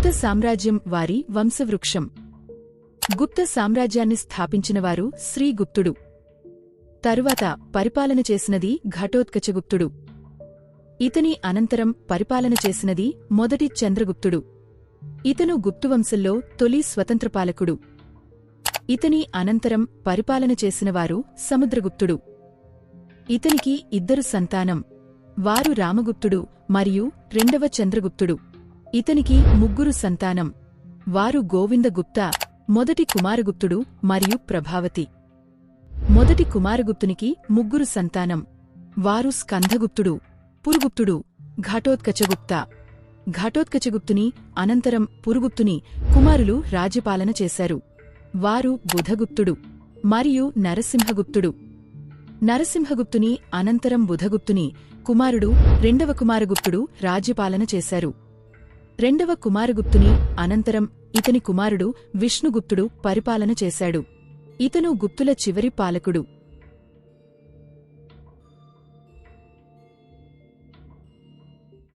గుప్త సామ్రాజ్యం వారి వంశవృక్షం. గుప్త సామ్రాజ్యాన్ని స్థాపించినవారు శ్రీగుప్తుడు. తరువాత పరిపాలన చేసినది ఘటోత్కచగుప్తుడు. ఇతని అనంతరం పరిపాలన చేసినది మొదటి చంద్రగుప్తుడు. ఇతను గుప్తువంశంలో తొలి స్వతంత్రపాలకుడు. ఇతని అనంతరం పరిపాలన చేసినవారు సముద్రగుప్తుడు. ఇతనికి ఇద్దరు సంతానం. వారు రామగుప్తుడు మరియు రెండవ చంద్రగుప్తుడు. ఇతనికి ముగ్గురు సంతానం. వారు గోవిందగుప్త, మొదటి కుమారగుప్తుడు మరియు ప్రభావతి. మొదటి కుమారగుప్తునికి ముగ్గురు సంతానం. వారు స్కంధగుప్తుడు, పురుగుప్తుడు, ఘటోత్కచగుప్త. ఘటోత్కచగుప్తుని అనంతరం పురుగుప్తుని కుమారులు రాజ్యపాలన చేశారు. వారు బుధగుప్తుడు మరియు నరసింహగుప్తుడు. నరసింహగుప్తుని అనంతరం బుధగుప్తుని కుమారుడు రెండవ కుమారగుప్తుడు రాజ్యపాలన చేశారు. రెండవ కుమారగుప్తుని అనంతరం ఇతని కుమారుడు విష్ణుగుప్తుడు పరిపాలన చేశాడు. ఇతను గుప్తుల చివరి పాలకుడు.